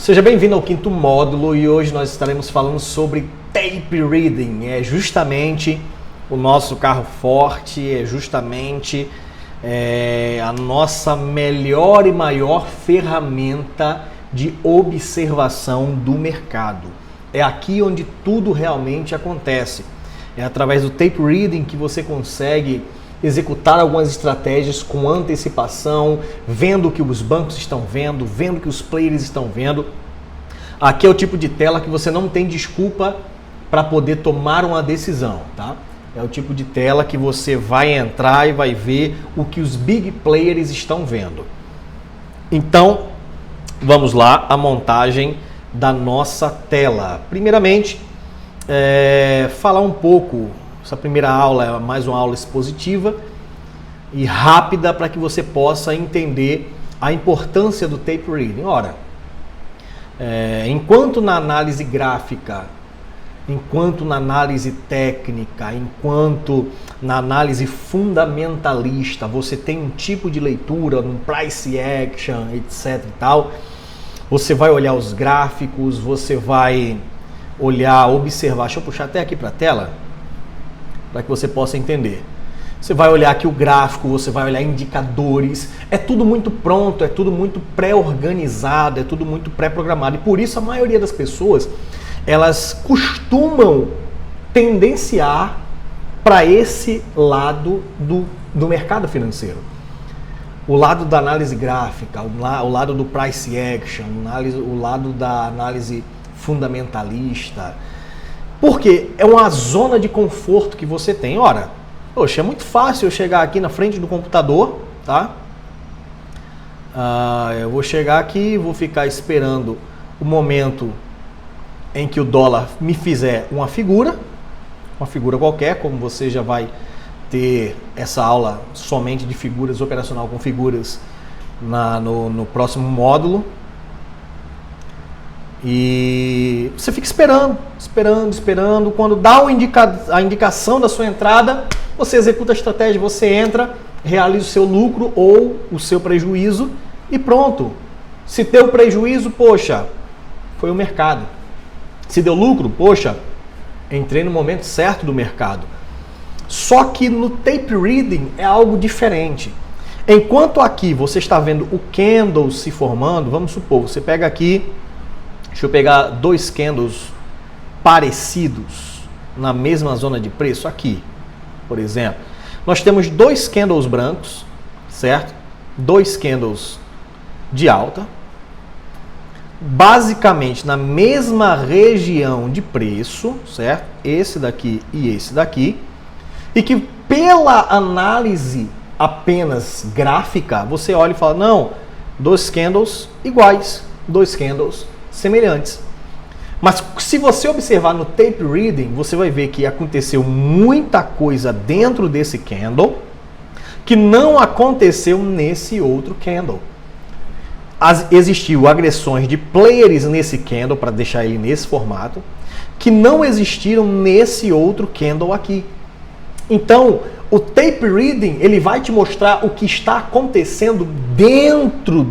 Seja bem-vindo ao quinto módulo e hoje nós estaremos falando sobre tape reading. É justamente o nosso carro forte, é justamente a nossa melhor e maior ferramenta de observação do mercado. É aqui onde tudo realmente acontece. É através do tape reading que você consegue executar algumas estratégias com antecipação, vendo o que os bancos estão vendo, vendo o que os players estão vendo. Aqui é o tipo de tela que você não tem desculpa para poder tomar uma decisão, tá? É o tipo de tela que você vai entrar e vai ver o que os big players estão vendo. Então, vamos lá, a montagem da nossa tela. Primeiramente, falar um pouco. Essa primeira aula é mais uma aula expositiva e rápida para que você possa entender a importância do tape reading. Ora, enquanto na análise gráfica, enquanto na análise técnica, enquanto na análise fundamentalista, você tem um tipo de leitura, um price action, etc e tal, você vai olhar os gráficos, você vai olhar, observar. Deixa eu puxar até aqui para a tela, para que você possa entender. Você vai olhar aqui o gráfico, você vai olhar indicadores, é tudo muito pronto, é tudo muito pré-organizado, é tudo muito pré-programado. E por isso a maioria das pessoas, elas costumam tendenciar para esse lado do mercado financeiro. O lado da análise gráfica, o lado do price action, o lado da análise fundamentalista. Porque é uma zona de conforto que você tem. Ora, poxa, é muito fácil eu chegar aqui na frente do computador, tá? Eu vou chegar aqui, vou ficar esperando o momento em que o dólar me fizer uma figura qualquer, como você já vai ter essa aula somente de figuras, operacional com figuras no próximo módulo. E você fica esperando. Quando dá a indicação da sua entrada, você executa a estratégia, você entra, realiza o seu lucro ou o seu prejuízo e pronto. Se deu prejuízo, poxa, foi o mercado. Se deu lucro, poxa, entrei no momento certo do mercado. Só que no tape reading é algo diferente. Enquanto aqui você está vendo o candle se formando, vamos supor, você pega aqui, deixa eu pegar dois candles parecidos na mesma zona de preço aqui, por exemplo. Nós temos dois candles brancos, certo? Dois candles de alta, basicamente na mesma região de preço, certo? Esse daqui e esse daqui. E que pela análise apenas gráfica, você olha e fala, não, dois candles iguais, dois candles semelhantes. Mas se você observar no tape reading, você vai ver que aconteceu muita coisa dentro desse candle que não aconteceu nesse outro candle. Existiu agressões de players nesse candle, para deixar ele nesse formato, que não existiram nesse outro candle aqui. Então, o tape reading, ele vai te mostrar o que está acontecendo dentro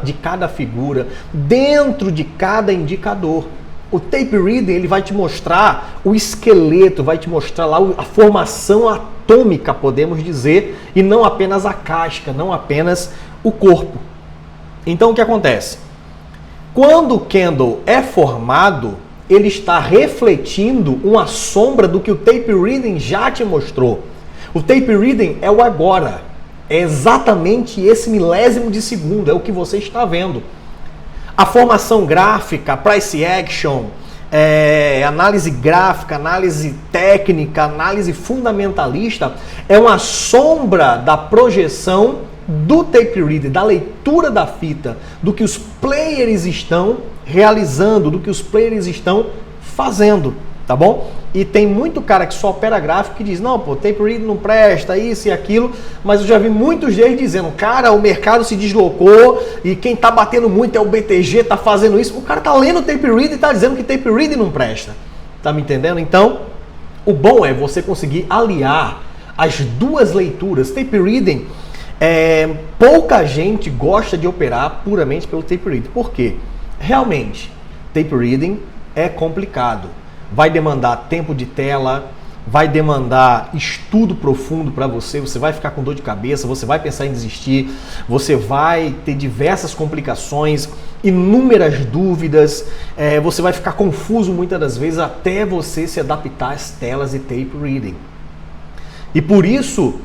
de cada figura, dentro de cada indicador. O tape reading, ele vai te mostrar o esqueleto, vai te mostrar lá a formação atômica, podemos dizer, e não apenas a casca, não apenas o corpo. Então, o que acontece? Quando o candle é formado, ele está refletindo uma sombra do que o tape reading já te mostrou. O tape reading é o agora. É exatamente esse milésimo de segundo, é o que você está vendo. A formação gráfica, price action, análise gráfica, análise técnica, análise fundamentalista, é uma sombra da projeção do tape reading, da leitura da fita, do que os players estão realizando, do que os players estão fazendo, tá bom? E tem muito cara que só opera gráfico que diz, não, pô, tape reading não presta, isso e aquilo, mas eu já vi muitos deles dizendo, cara, o mercado se deslocou e quem tá batendo muito é o BTG, tá fazendo isso. O cara tá lendo o tape reading e tá dizendo que tape reading não presta, tá me entendendo? Então, o bom é você conseguir aliar as duas leituras. Tape reading, pouca gente gosta de operar puramente pelo tape reading. Por quê? Realmente, tape reading é complicado. Vai demandar tempo de tela, vai demandar estudo profundo para você, você vai ficar com dor de cabeça, você vai pensar em desistir, você vai ter diversas complicações, inúmeras dúvidas, você vai ficar confuso muitas das vezes até você se adaptar às telas de tape reading. E por isso,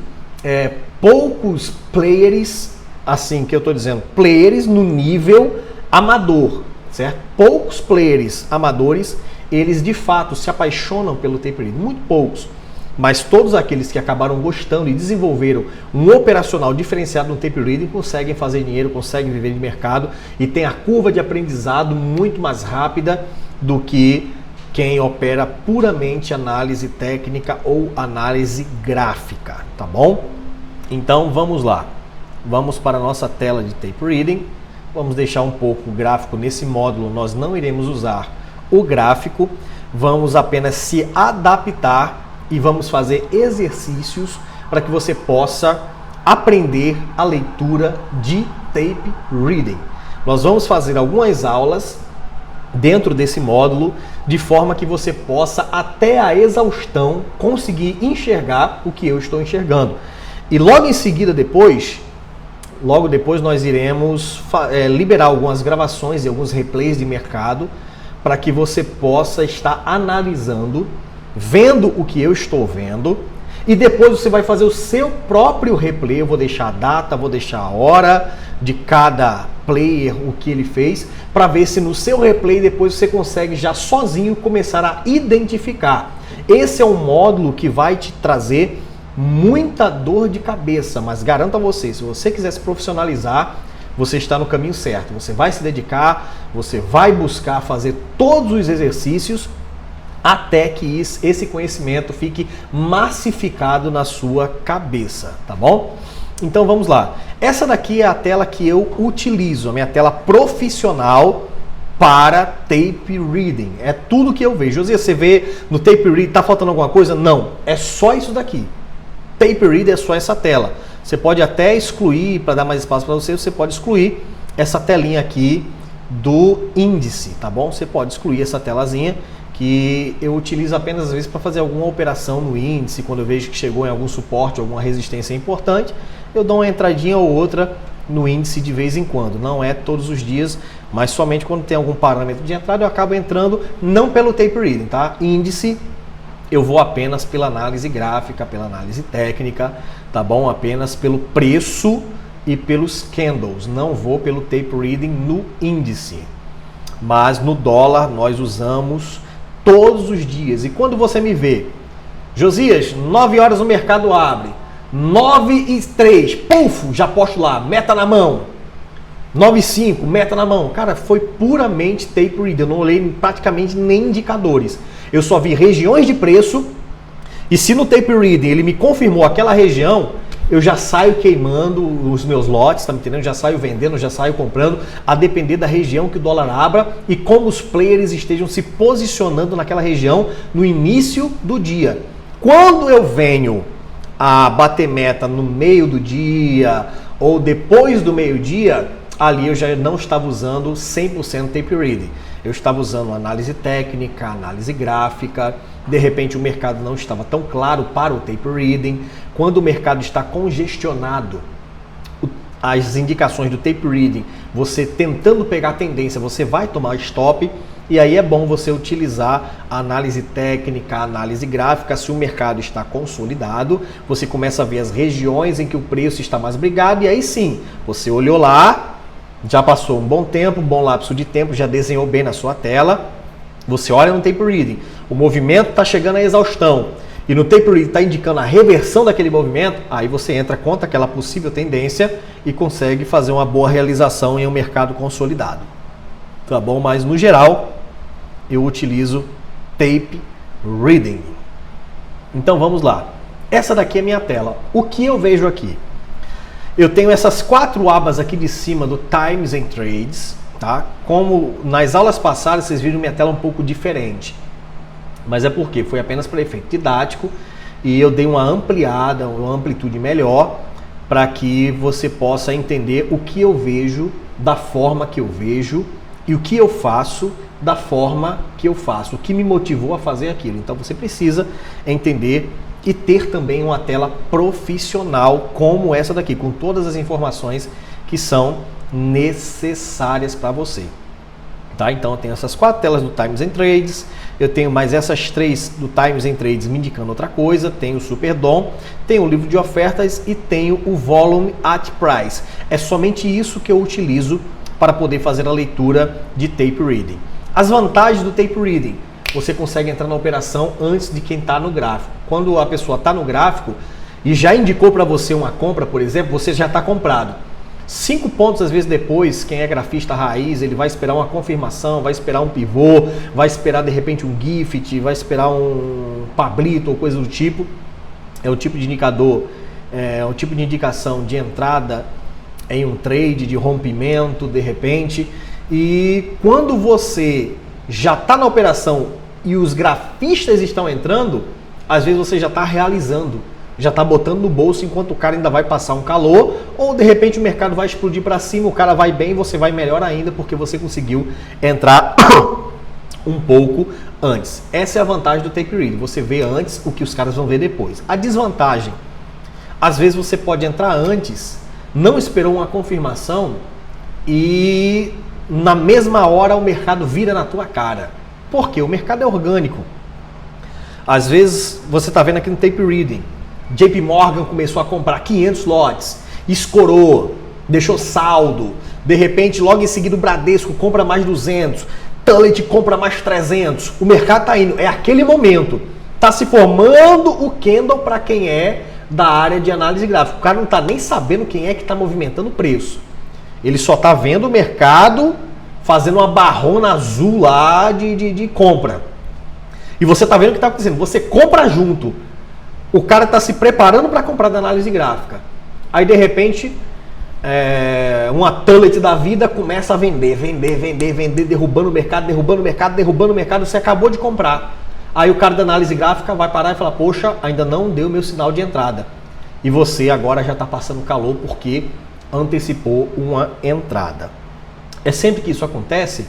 poucos players, assim que eu estou dizendo, players no nível amador, certo? Poucos players amadores, eles de fato se apaixonam pelo tape reading, muito poucos. Mas todos aqueles que acabaram gostando e desenvolveram um operacional diferenciado no tape reading conseguem fazer dinheiro, conseguem viver de mercado e tem a curva de aprendizado muito mais rápida do que quem opera puramente análise técnica ou análise gráfica, tá bom? Então vamos lá. Vamos para a nossa tela de tape reading. Vamos deixar um pouco o gráfico nesse módulo, nós não iremos usar o gráfico, vamos apenas se adaptar e vamos fazer exercícios para que você possa aprender a leitura de tape reading. Nós vamos fazer algumas aulas dentro desse módulo de forma que você possa até a exaustão conseguir enxergar o que eu estou enxergando. E logo em seguida logo depois nós iremos liberar algumas gravações e alguns replays de mercado para que você possa estar analisando, vendo o que eu estou vendo, e depois você vai fazer o seu próprio replay. Eu vou deixar a data, vou deixar a hora de cada player, o que ele fez, para ver se no seu replay depois você consegue já sozinho começar a identificar. Esse é um módulo que vai te trazer muita dor de cabeça, mas garanto a você, se você quiser se profissionalizar, você está no caminho certo. Você vai se dedicar, você vai buscar fazer todos os exercícios até que esse conhecimento fique massificado na sua cabeça, tá bom? Então vamos lá. Essa daqui é a tela que eu utilizo, a minha tela profissional para tape reading. É tudo que eu vejo. Josias, você vê no tape reading, tá faltando alguma coisa? Não, é só isso daqui. Tape reading é só essa tela. Você pode até excluir, para dar mais espaço para você pode excluir essa telinha aqui do índice, tá bom? Você pode excluir essa telazinha que eu utilizo apenas às vezes para fazer alguma operação no índice, quando eu vejo que chegou em algum suporte, alguma resistência importante, eu dou uma entradinha ou outra no índice de vez em quando. Não é todos os dias, mas somente quando tem algum parâmetro de entrada eu acabo entrando, não pelo tape reading, tá? Índice eu vou apenas pela análise gráfica, pela análise técnica, tá bom? Apenas pelo preço e pelos candles. Não vou pelo tape reading no índice. Mas no dólar nós usamos todos os dias. E quando você me vê, Josias, 9 horas o mercado abre, 9h03, puf, já posto lá, meta na mão. 9h05, meta na mão. Cara, foi puramente tape reading. Eu não olhei praticamente nem indicadores. Eu só vi regiões de preço e se no tape reading ele me confirmou aquela região, eu já saio queimando os meus lotes, tá me entendendo? Já saio vendendo, já saio comprando, a depender da região que o dólar abra e como os players estejam se posicionando naquela região no início do dia. Quando eu venho a bater meta no meio do dia ou depois do meio-dia, ali eu já não estava usando 100% tape reading. Eu estava usando análise técnica, análise gráfica, de repente o mercado não estava tão claro para o tape reading. Quando o mercado está congestionado, as indicações do tape reading, você tentando pegar a tendência, você vai tomar stop, e aí é bom você utilizar a análise técnica, a análise gráfica. Se o mercado está consolidado, você começa a ver as regiões em que o preço está mais brigado, e aí sim, você olhou lá, já passou um bom tempo, um bom lapso de tempo, já desenhou bem na sua tela, você olha no tape reading, o movimento está chegando à exaustão, e no tape reading está indicando a reversão daquele movimento, aí você entra contra aquela possível tendência e consegue fazer uma boa realização em um mercado consolidado. Tá bom? Mas no geral, eu utilizo tape reading. Então vamos lá. Essa daqui é a minha tela. O que eu vejo aqui? Eu tenho essas 4 abas aqui de cima do Times and Trades, tá? Como nas aulas passadas vocês viram minha tela um pouco diferente. Mas é porque foi apenas para efeito didático e eu dei uma ampliada, uma amplitude melhor para que você possa entender o que eu vejo, da forma que eu vejo e o que eu faço da forma que eu faço, o que me motivou a fazer aquilo. Então você precisa entender e ter também uma tela profissional como essa daqui, com todas as informações que são necessárias para você. Tá? Então eu tenho essas 4 telas do Times and Trades, eu tenho mais essas 3 do Times and Trades me indicando outra coisa, tenho o Super DOM, tenho o livro de ofertas e tenho o Volume at Price. É somente isso que eu utilizo para poder fazer a leitura de tape reading. As vantagens do tape reading: você consegue entrar na operação antes de quem está no gráfico. Quando a pessoa está no gráfico e já indicou para você uma compra, por exemplo, você já está comprado. 5 pontos, às vezes, depois, quem é grafista raiz, ele vai esperar uma confirmação, vai esperar um pivô, vai esperar, de repente, um gift, vai esperar um pablito ou coisa do tipo. É o tipo de indicador, é o tipo de indicação de entrada em um trade, de rompimento, de repente. E quando você já está na operação e os grafistas estão entrando, às vezes você já está realizando, já está botando no bolso enquanto o cara ainda vai passar um calor, ou de repente o mercado vai explodir para cima, o cara vai bem, você vai melhor ainda porque você conseguiu entrar um pouco antes. Essa é a vantagem do tape reading, você vê antes o que os caras vão ver depois. A desvantagem: às vezes você pode entrar antes, não esperou uma confirmação e na mesma hora o mercado vira na tua cara. Por quê? O mercado é orgânico. Às vezes você está vendo aqui no tape reading, JP Morgan começou a comprar 500 lotes, escorou, deixou saldo, de repente logo em seguida o Bradesco compra mais 200, Tullet compra mais 300, o mercado está indo, é aquele momento, está se formando o candle para quem é da área de análise gráfica. O cara não está nem sabendo quem é que está movimentando o preço, ele só está vendo o mercado fazendo uma barrona azul lá de compra, e você está vendo o que está acontecendo, você compra junto. O cara está se preparando para comprar da análise gráfica. Aí, de repente, uma Tullet da vida começa a vender, derrubando o mercado, você acabou de comprar. Aí o cara da análise gráfica vai parar e falar: poxa, ainda não deu meu sinal de entrada. E você agora já está passando calor porque antecipou uma entrada. É sempre que isso acontece?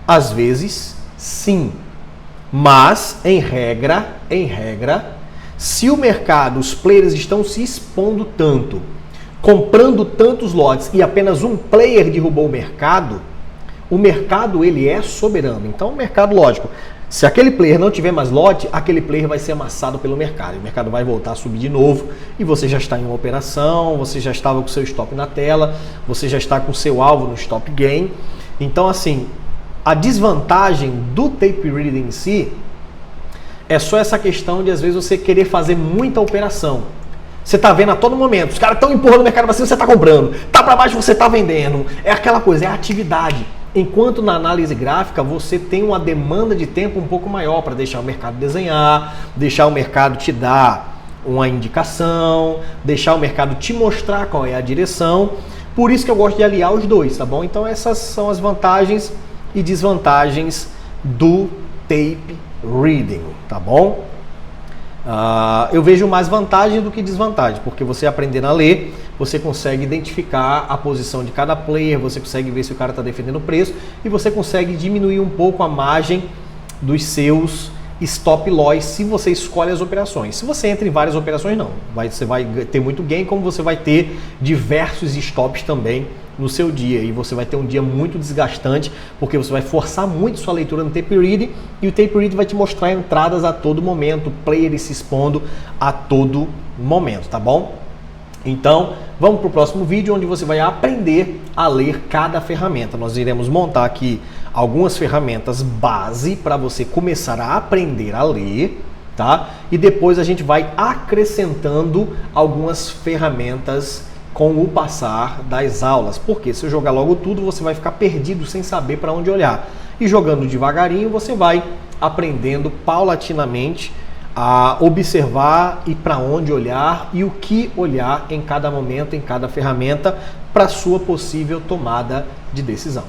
Às vezes, sim. Mas, em regra, se o mercado, os players estão se expondo tanto, comprando tantos lotes e apenas um player derrubou o mercado ele é soberano. Então o mercado, lógico, se aquele player não tiver mais lote, aquele player vai ser amassado pelo mercado. O mercado vai voltar a subir de novo e você já está em uma operação, você já estava com o seu stop na tela, você já está com o seu alvo no stop gain. Então, assim, a desvantagem do tape reading em si é só essa questão de, às vezes, você querer fazer muita operação. Você está vendo a todo momento, os caras estão empurrando o mercado para cima, você está comprando. Está para baixo, você está vendendo. É aquela coisa, é a atividade. Enquanto na análise gráfica, você tem uma demanda de tempo um pouco maior para deixar o mercado desenhar, deixar o mercado te dar uma indicação, deixar o mercado te mostrar qual é a direção. Por isso que eu gosto de aliar os dois, tá bom? Então essas são as vantagens e desvantagens do tape reading, tá bom? Eu vejo mais vantagem do que desvantagem, porque você aprendendo a ler, você consegue identificar a posição de cada player, você consegue ver se o cara está defendendo o preço e você consegue diminuir um pouco a margem dos seus stop loss se você escolhe as operações. Se você entra em várias operações, não. Você vai ter muito gain, como você vai ter diversos stops também no seu dia, e você vai ter um dia muito desgastante porque você vai forçar muito sua leitura no tape reading e o tape reading vai te mostrar entradas a todo momento, player se expondo a todo momento, tá bom? Então, vamos para o próximo vídeo onde você vai aprender a ler cada ferramenta. Nós iremos montar aqui algumas ferramentas base para você começar a aprender a ler, tá? E depois a gente vai acrescentando algumas ferramentas com o passar das aulas, porque se eu jogar logo tudo, você vai ficar perdido sem saber para onde olhar. E jogando devagarinho, você vai aprendendo paulatinamente a observar e para onde olhar e o que olhar em cada momento, em cada ferramenta, para sua possível tomada de decisão.